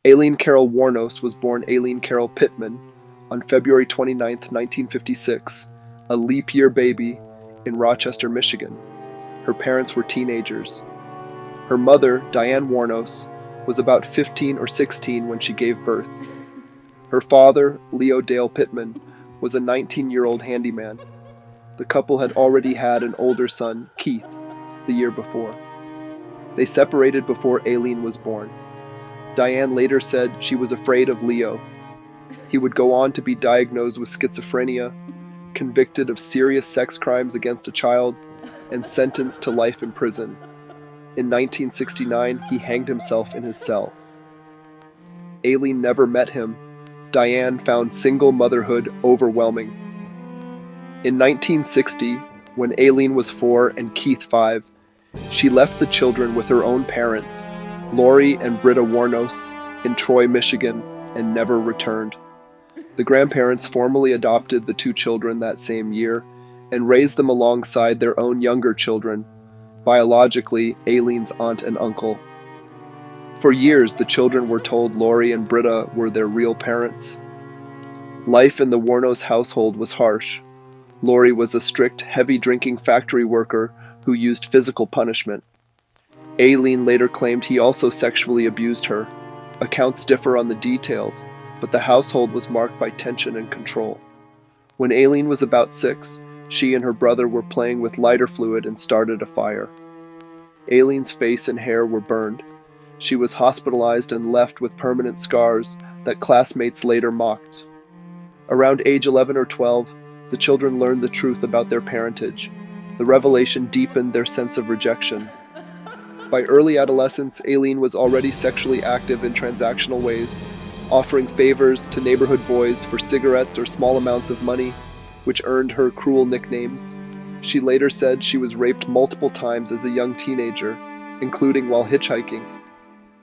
Aileen Carol Wuornos was born Aileen Carol Pittman on February 29, 1956, a leap year baby in Rochester, Michigan. Her parents were teenagers. Her mother, Diane Wuornos, was about 15 or 16 when she gave birth. Her father, Leo Dale Pittman, was a 19-year-old handyman. The couple had already had an older son, Keith, the year before. They separated before Aileen was born. Diane later said she was afraid of Leo. He would go on to be diagnosed with schizophrenia, convicted of serious sex crimes against a child, and sentenced to life in prison. In 1969, he hanged himself in his cell. Aileen never met him. Diane found single motherhood overwhelming. In 1960, when Aileen was 4 and Keith 5, she left the children with her own parents, Lori and Britta Wuornos, in Troy, Michigan, and never returned. The grandparents formally adopted the 2 children that same year and raised them alongside their own younger children, biologically Aileen's aunt and uncle. For years, the children were told Lori and Britta were their real parents. Life in the Wuornos household was harsh. Lori was a strict, heavy-drinking factory worker who used physical punishment. Aileen later claimed he also sexually abused her. Accounts differ on the details, but the household was marked by tension and control. When Aileen was about 6, she and her brother were playing with lighter fluid and started a fire. Aileen's face and hair were burned. She was hospitalized and left with permanent scars that classmates later mocked. Around age 11 or 12, the children learned the truth about their parentage. The revelation deepened their sense of rejection. By early adolescence, Aileen was already sexually active in transactional ways, offering favors to neighborhood boys for cigarettes or small amounts of money, which earned her cruel nicknames. She later said she was raped multiple times as a young teenager, including while hitchhiking.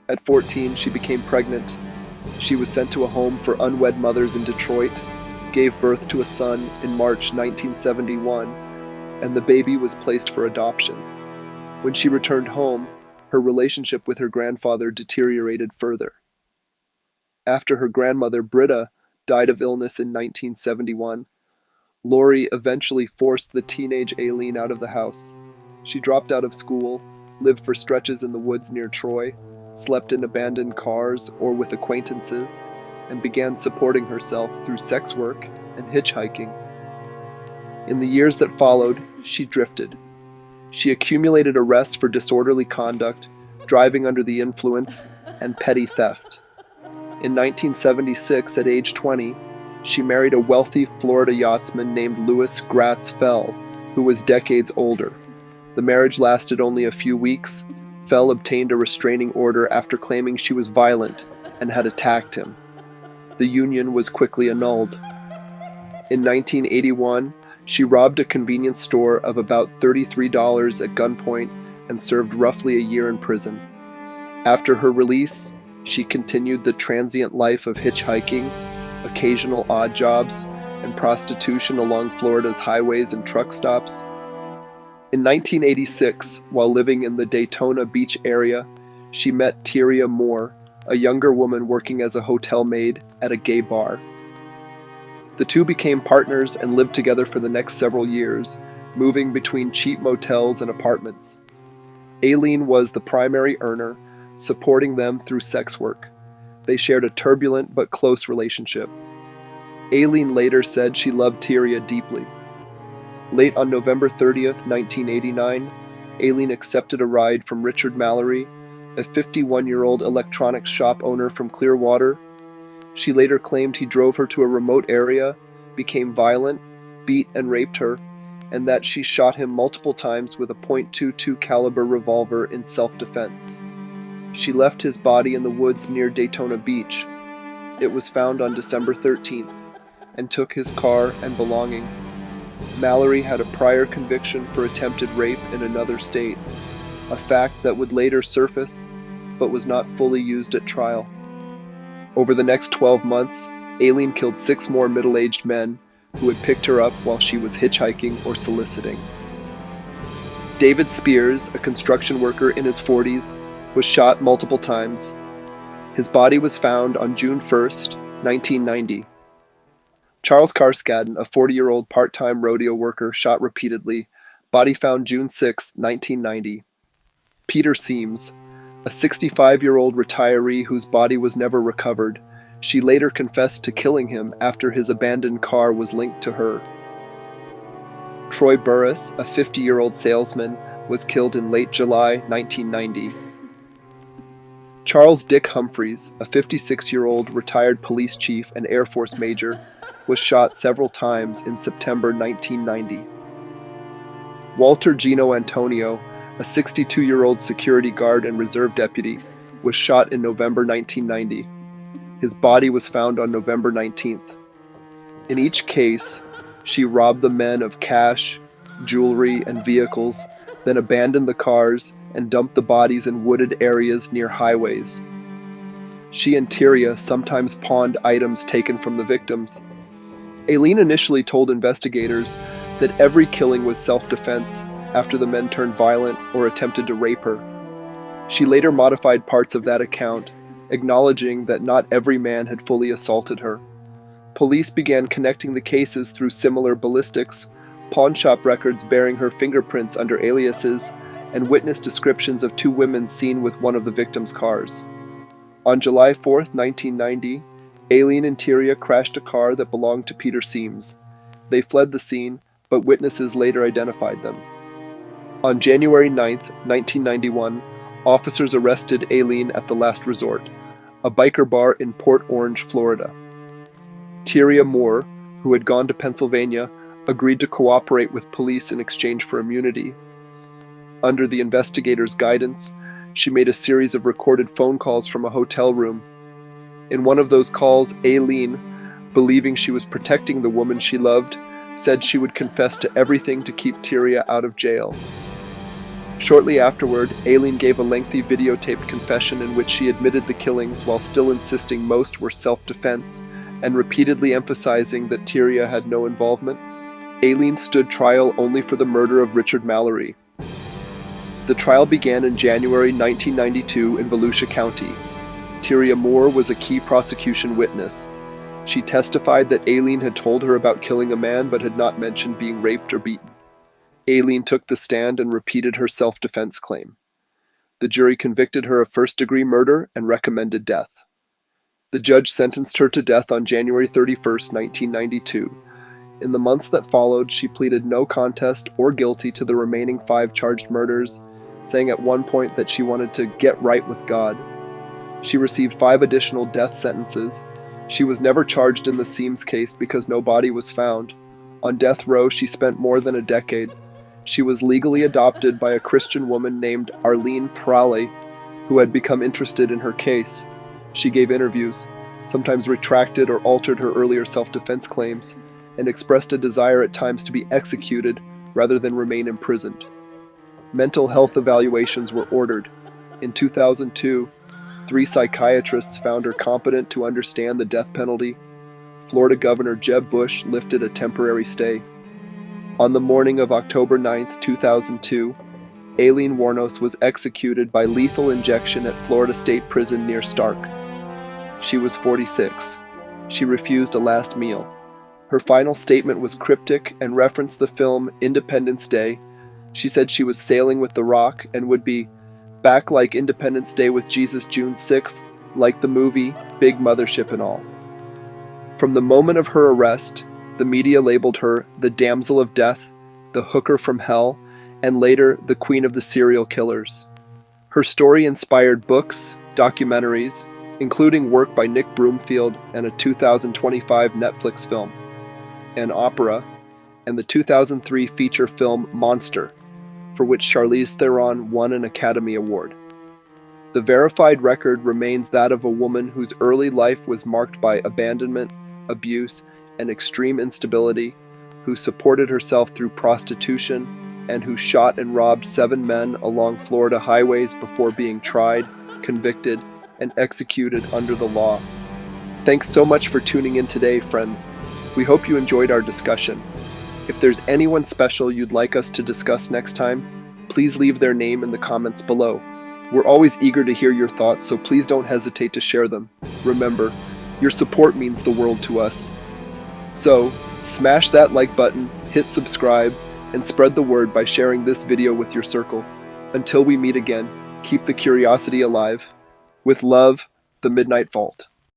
At 14, she became pregnant. She was sent to a home for unwed mothers in Detroit, gave birth to a son in March 1971, and the baby was placed for adoption. When she returned home, her relationship with her grandfather deteriorated further. After her grandmother, Britta, died of illness in 1971, Lori eventually forced the teenage Aileen out of the house. She dropped out of school, lived for stretches in the woods near Troy, slept in abandoned cars or with acquaintances, and began supporting herself through sex work and hitchhiking. In the years that followed, she drifted. She accumulated arrests for disorderly conduct, driving under the influence, and petty theft. In 1976, at age 20, she married a wealthy Florida yachtsman named Louis Gratz Fell, who was decades older. The marriage lasted only a few weeks. Fell obtained a restraining order after claiming she was violent and had attacked him. The union was quickly annulled. In 1981, she robbed a convenience store of about $33 at gunpoint and served roughly a year in prison. After her release, she continued the transient life of hitchhiking, occasional odd jobs, and prostitution along Florida's highways and truck stops. In 1986, while living in the Daytona Beach area, she met Tyria Moore, a younger woman working as a hotel maid at a gay bar. The two became partners and lived together for the next several years, moving between cheap motels and apartments. Aileen was the primary earner, supporting them through sex work. They shared a turbulent but close relationship. Aileen later said she loved Tyria deeply. Late on November 30th, 1989, Aileen accepted a ride from Richard Mallory, a 51-year-old electronics shop owner from Clearwater. She later claimed he drove her to a remote area, became violent, beat and raped her, and that she shot him multiple times with a .22 caliber revolver in self-defense. She left his body in the woods near Daytona Beach. It was found on December 13th, and took his car and belongings. Mallory had a prior conviction for attempted rape in another state, a fact that would later surface, but was not fully used at trial. Over the next 12 months, Aileen killed 6 more middle-aged men who had picked her up while she was hitchhiking or soliciting. David Spears, a construction worker in his 40s, was shot multiple times. His body was found on June 1st, 1990. Charles Carskadden, a 40-year-old part-time rodeo worker, shot repeatedly. Body found June 6, 1990. Peter Seams, a 65-year-old retiree whose body was never recovered. She later confessed to killing him after his abandoned car was linked to her. Troy Burris, a 50-year-old salesman, was killed in late July 1990. Charles Dick Humphreys, a 56-year-old retired police chief and Air Force major, was shot several times in September 1990. Walter Gino Antonio, a 62-year-old security guard and reserve deputy, was shot in November 1990. His body was found on November 19th. In each case, she robbed the men of cash, jewelry, and vehicles, then abandoned the cars and dumped the bodies in wooded areas near highways. She and Tyria sometimes pawned items taken from the victims. Aileen initially told investigators that every killing was self-defense after the men turned violent or attempted to rape her. She later modified parts of that account, acknowledging that not every man had fully assaulted her. Police began connecting the cases through similar ballistics, pawnshop records bearing her fingerprints under aliases, and witness descriptions of two women seen with one of the victims' cars. On July 4, 1990, Aileen and Tyria crashed a car that belonged to Peter Seams. They fled the scene, but witnesses later identified them. On January 9, 1991, officers arrested Aileen at the Last Resort, a biker bar in Port Orange, Florida. Tyria Moore, who had gone to Pennsylvania, agreed to cooperate with police in exchange for immunity. Under the investigators' guidance, she made a series of recorded phone calls from a hotel room. In one of those calls, Aileen, believing she was protecting the woman she loved, said she would confess to everything to keep Tyria out of jail. Shortly afterward, Aileen gave a lengthy videotaped confession in which she admitted the killings while still insisting most were self-defense and repeatedly emphasizing that Tyria had no involvement. Aileen stood trial only for the murder of Richard Mallory. The trial began in January 1992 in Volusia County. Tyria Moore was a key prosecution witness. She testified that Aileen had told her about killing a man but had not mentioned being raped or beaten. Aileen took the stand and repeated her self-defense claim. The jury convicted her of first-degree murder and recommended death. The judge sentenced her to death on January 31, 1992. In the months that followed, she pleaded no contest or guilty to the remaining 5 charged murders, saying at one point that she wanted to get right with God. She received 5 additional death sentences. She was never charged in the Seams case because no body was found. On death row, she spent more than a decade. She was legally adopted by a Christian woman named Aileen Wuornos, who had become interested in her case. She gave interviews, sometimes retracted or altered her earlier self-defense claims, and expressed a desire at times to be executed rather than remain imprisoned. Mental health evaluations were ordered. In 2002, 3 psychiatrists found her competent to understand the death penalty. Florida Governor Jeb Bush lifted a temporary stay. On the morning of October 9, 2002, Aileen Wuornos was executed by lethal injection at Florida State Prison near Stark. She was 46. She refused a last meal. Her final statement was cryptic and referenced the film Independence Day. She said she was sailing with The Rock and would be back like Independence Day with Jesus June 6th, like the movie, big mothership and all. From the moment of her arrest, the media labeled her the Damsel of Death, the Hooker from Hell, and later the Queen of the Serial Killers. Her story inspired books, documentaries, including work by Nick Broomfield and a 2025 Netflix film, an opera, and the 2003 feature film Monster, for which Charlize Theron won an Academy Award. The verified record remains that of a woman whose early life was marked by abandonment, abuse, and extreme instability, who supported herself through prostitution, and who shot and robbed 7 men along Florida highways before being tried, convicted, and executed under the law. Thanks so much for tuning in today, friends. We hope you enjoyed our discussion. If there's anyone special you'd like us to discuss next time, please leave their name in the comments below. We're always eager to hear your thoughts, so please don't hesitate to share them. Remember, your support means the world to us. So, smash that like button, hit subscribe, and spread the word by sharing this video with your circle. Until we meet again, keep the curiosity alive. With love, the Midnight Vault.